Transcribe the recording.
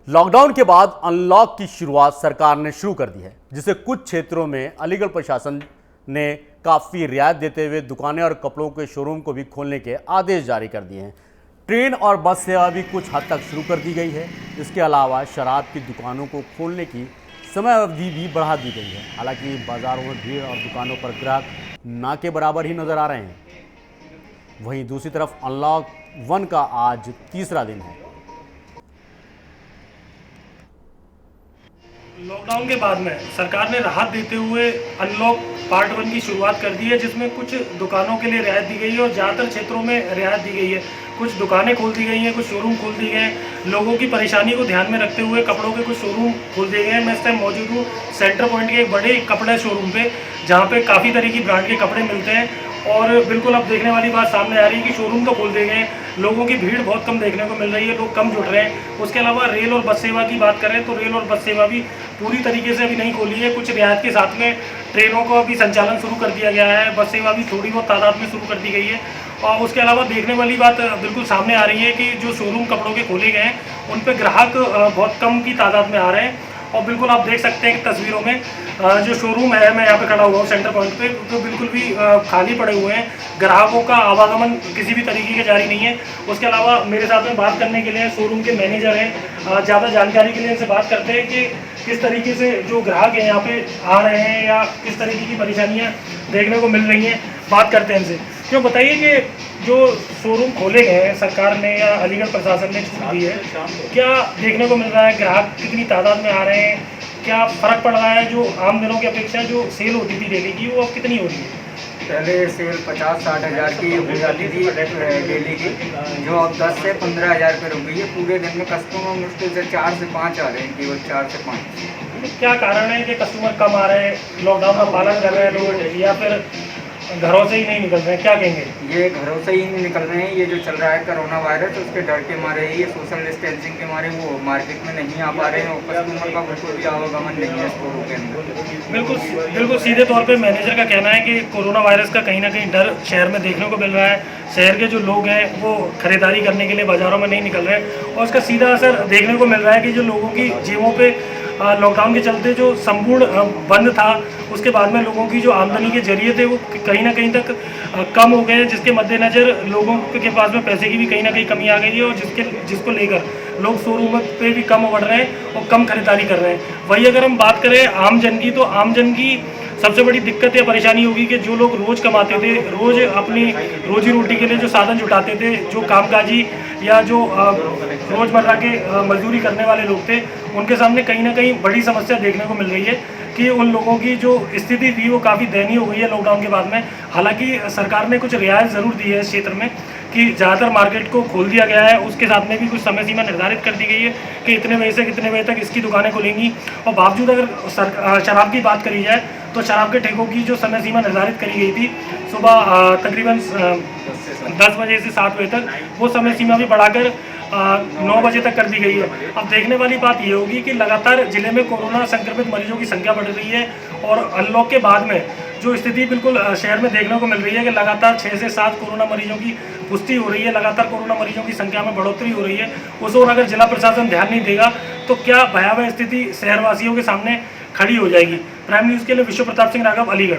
Lockdown के बाद unlock की शुरुआत सरकार ने शुरू कर दी है, जिसे कुछ क्षेत्रों में अलीगढ़ प्रशासन ने काफ़ी रियायत देते हुए दुकानें और कपड़ों के शोरूम को भी खोलने के आदेश जारी कर दिए हैं। ट्रेन और बस सेवा भी कुछ हद तक शुरू कर दी गई है। इसके अलावा शराब की दुकानों को खोलने की समय अवधि भी बढ़ा दी गई है। हालांकि बाजारों में भीड़ और दुकानों पर ग्राहक ना के बराबर ही नजर आ रहे हैं। वहीं दूसरी तरफ अनलॉक 1 का आज तीसरा दिन है। लॉकडाउन के बाद में सरकार ने राहत देते हुए अनलॉक पार्ट 1 की शुरुआत कर दी है, जिसमें कुछ दुकानों के लिए रियायत दी गई है और ज़्यादातर क्षेत्रों में रियायत दी गई है। कुछ दुकानें खोल दी गई हैं, कुछ शोरूम खोल दिए गए हैं। लोगों की परेशानी को ध्यान में रखते हुए कपड़ों के कुछ शोरूम खोल दिए गए हैं। मैं इस टाइम मौजूद हूँ सेंटर पॉइंट के एक बड़े कपड़े शोरूम पे, जहाँ पे काफ़ी तरह की ब्रांड के कपड़े मिलते हैं। और बिल्कुल अब देखने वाली बात सामने आ रही है कि शोरूम तो खोल दिए गए हैं, लोगों की भीड़ बहुत कम देखने को मिल रही है, लोग कम जुट रहे हैं। उसके अलावा रेल और बस सेवा की बात करें तो रेल और बस सेवा भी पूरी तरीके से अभी नहीं खोली है। कुछ रियायत के साथ में ट्रेनों का भी संचालन शुरू कर दिया गया है, बस सेवा भी थोड़ी बहुत तादाद में शुरू कर दी गई है। और उसके अलावा देखने वाली बात बिल्कुल सामने आ रही है कि जो शोरूम कपड़ों के खोले गए हैं उन पर ग्राहक बहुत कम की तादाद में आ रहे हैं। और बिल्कुल आप देख सकते हैं कि तस्वीरों में जो शोरूम है, मैं यहाँ पे खड़ा हुआ हूँ सेंटर पॉइंट पे, तो बिल्कुल भी खाली पड़े हुए हैं। ग्राहकों का आवागमन किसी भी तरीके का जारी नहीं है। उसके अलावा मेरे साथ में बात करने के लिए शोरूम के मैनेजर हैं, ज़्यादा जानकारी के लिए इनसे बात करते हैं कि किस तरीके से जो ग्राहक हैं यहाँ पे आ रहे हैं या किस तरीके की परेशानियाँ देखने को मिल रही हैं। बात करते हैं इनसे। क्यों बताइए कि जो शोरूम खोले गए हैं सरकार ने या अलीगढ़ प्रशासन ने छूट दी है, क्या देखने को मिल रहा है? ग्राहक कितनी तादाद में आ रहे हैं? क्या फ़र्क पड़ रहा है? जो आम दिनों की अपेक्षा जो सेल होती थी डेली की, वो अब कितनी हो रही है? पहले सेल 50-60 हज़ार की हो जाती थी डेली की, जो अब 10 से 15 हज़ार पे रुक गई है। पूरे दिन में कस्टमर मुश्किल से 4 से 5 आ रहे हैं, केवल 4 से 5। क्या कारण है कि कस्टमर कम आ रहे हैं? लॉकडाउन का पालन कर रहे हैं लोग या फिर घरों से ही नहीं निकल रहे हैं? क्या कहेंगे? ये घरों से ही नहीं निकल रहे हैं। ये जो चल रहा है कोरोना वायरस, उसके डर के मारे, ये सोशल डिस्टेंसिंग के मारे वो मार्केट में नहीं आ पा रहे हैं और कस्टमर का बिल्कुल भी आवागमन नहीं है स्टोरों के अंदर। बिल्कुल सीधे तौर पे मैनेजर का कहना है कि कोरोना वायरस का कहीं ना कहीं डर शहर में देखने को मिल रहा है। शहर के जो लोग हैं वो खरीदारी करने के लिए बाज़ारों में नहीं निकल रहे हैं और उसका सीधा असर देखने को मिल रहा है कि जो लोगों की जेबों पे लॉकडाउन के चलते जो संपूर्ण बंद था, उसके बाद में लोगों की जो आमदनी के जरिए थे वो कहीं ना कहीं तक कम हो गए हैं, जिसके मद्देनज़र लोगों के पास में पैसे की भी कहीं ना कहीं कमी आ गई है और जिसको लेकर लोग शोरूम पे भी कम बढ़ रहे हैं और कम खरीदारी कर रहे हैं। वही अगर हम बात करें आम जन की, तो आम जन की सबसे बड़ी दिक्कत या परेशानी होगी कि जो लोग रोज़ कमाते थे, रोज़ अपनी रोजी रोटी के लिए जो साधन जुटाते थे, जो कामकाजी या जो रोज़मर्रा के मजदूरी करने वाले लोग थे, उनके सामने कहीं ना कहीं बड़ी समस्या देखने को मिल रही है कि उन लोगों की जो स्थिति थी वो काफ़ी दयनीय हो गई है लॉकडाउन के बाद में। हालांकि सरकार ने कुछ रियायत ज़रूर दी है इस क्षेत्र में कि ज़्यादातर मार्केट को खोल दिया गया है, उसके साथ में भी कुछ समय सीमा निर्धारित कर दी गई है कि इतने बजे से कितने बजे तक इसकी दुकानें खुलेंगी। और बावजूद अगर शराब की बात करी जाए तो शराब के ठेकों की जो समय सीमा निर्धारित करी गई थी सुबह तकरीबन 10 बजे से 7 बजे तक, वो समय सीमा भी बढ़ाकर 9 बजे तक कर दी गई है। अब देखने वाली बात ये होगी कि लगातार जिले में कोरोना संक्रमित मरीजों की संख्या बढ़ रही है और अनलॉक के बाद में जो स्थिति बिल्कुल शहर में देखने को मिल रही है कि लगातार 6 से 7 कोरोना मरीजों की पुष्टि हो रही है, लगातार कोरोना मरीजों की संख्या में बढ़ोतरी हो रही है। उस ओर अगर जिला प्रशासन ध्यान नहीं देगा तो क्या भयावह स्थिति शहरवासियों के सामने खड़ी हो जाएगी। प्राइम न्यूज़ के लिए विश्व प्रताप सिंह राघव, अलीगढ़।